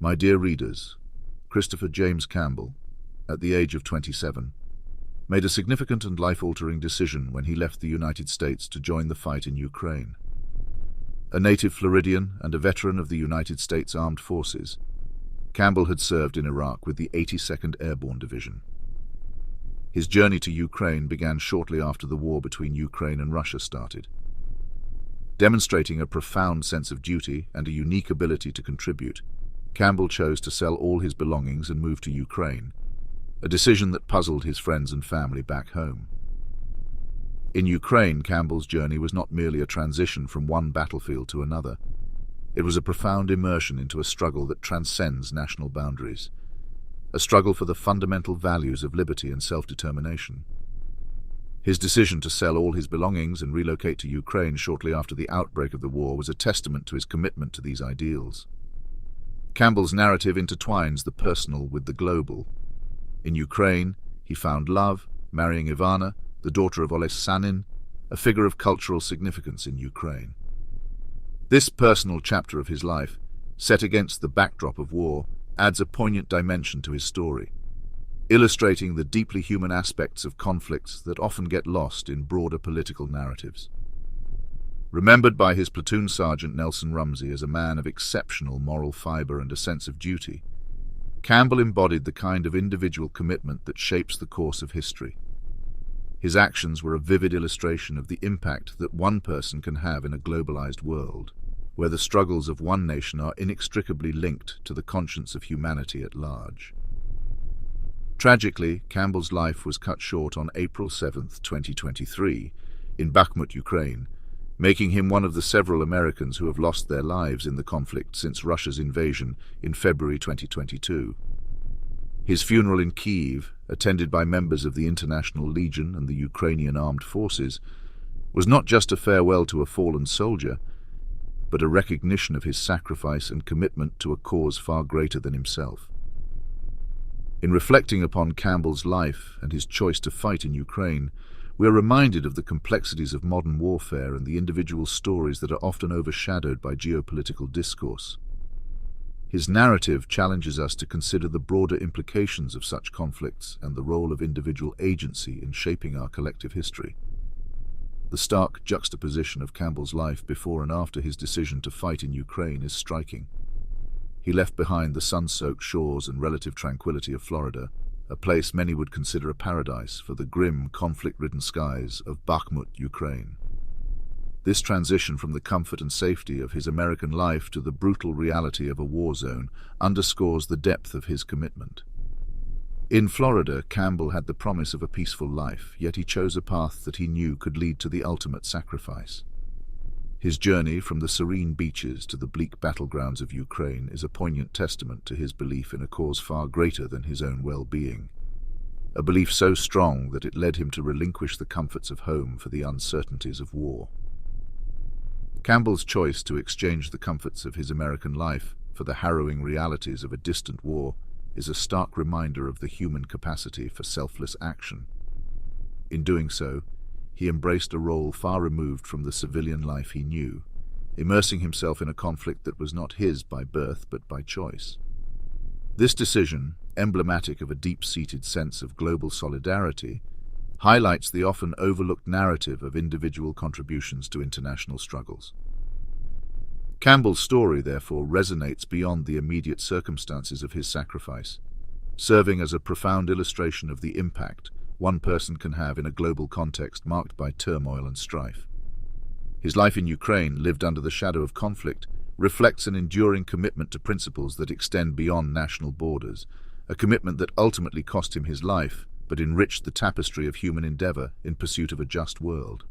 My dear readers, Christopher James Campbell, at the age of 27, made a significant and life-altering decision when he left the United States to join the fight in Ukraine. A native Floridian and a veteran of the United States Armed Forces, Campbell had served in Iraq with the 82nd Airborne Division. His journey to Ukraine began shortly after the war between Ukraine and Russia started. Demonstrating a profound sense of duty and a unique ability to contribute, Campbell chose to sell all his belongings and move to Ukraine, a decision that puzzled his friends and family back home. In Ukraine, Campbell's journey was not merely a transition from one battlefield to another. It was a profound immersion into a struggle that transcends national boundaries, a struggle for the fundamental values of liberty and self-determination. His decision to sell all his belongings and relocate to Ukraine shortly after the outbreak of the war was a testament to his commitment to these ideals. Campbell's narrative intertwines the personal with the global. In Ukraine, he found love, marrying Ivana, the daughter of Olesanin, a figure of cultural significance in Ukraine. This personal chapter of his life, set against the backdrop of war, adds a poignant dimension to his story, illustrating the deeply human aspects of conflicts that often get lost in broader political narratives. Remembered by his platoon sergeant Nelson Rumsey as a man of exceptional moral fiber and a sense of duty, Campbell embodied the kind of individual commitment that shapes the course of history. His actions were a vivid illustration of the impact that one person can have in a globalized world, where the struggles of one nation are inextricably linked to the conscience of humanity at large. Tragically, Campbell's life was cut short on April 7, 2023, in Bakhmut, Ukraine, making him one of the several Americans who have lost their lives in the conflict since Russia's invasion in February 2022. His funeral in Kyiv, attended by members of the International Legion and the Ukrainian Armed Forces, was not just a farewell to a fallen soldier, but a recognition of his sacrifice and commitment to a cause far greater than himself. In reflecting upon Campbell's life and his choice to fight in Ukraine, we are reminded of the complexities of modern warfare and the individual stories that are often overshadowed by geopolitical discourse. His narrative challenges us to consider the broader implications of such conflicts and the role of individual agency in shaping our collective history. The stark juxtaposition of Campbell's life before and after his decision to fight in Ukraine is striking. He left behind the sun-soaked shores and relative tranquility of Florida, a place many would consider a paradise, for the grim, conflict-ridden skies of Bakhmut, Ukraine. This transition from the comfort and safety of his American life to the brutal reality of a war zone underscores the depth of his commitment. In Florida, Campbell had the promise of a peaceful life, yet he chose a path that he knew could lead to the ultimate sacrifice. His journey from the serene beaches to the bleak battlegrounds of Ukraine is a poignant testament to his belief in a cause far greater than his own well-being, a belief so strong that it led him to relinquish the comforts of home for the uncertainties of war. Campbell's choice to exchange the comforts of his American life for the harrowing realities of a distant war is a stark reminder of the human capacity for selfless action. In doing so, he embraced a role far removed from the civilian life he knew, immersing himself in a conflict that was not his by birth but by choice. This decision, emblematic of a deep-seated sense of global solidarity, highlights the often overlooked narrative of individual contributions to international struggles. Campbell's story, therefore, resonates beyond the immediate circumstances of his sacrifice, serving as a profound illustration of the impact one person can have in a global context marked by turmoil and strife. His life in Ukraine, lived under the shadow of conflict, reflects an enduring commitment to principles that extend beyond national borders, a commitment that ultimately cost him his life, but enriched the tapestry of human endeavor in pursuit of a just world.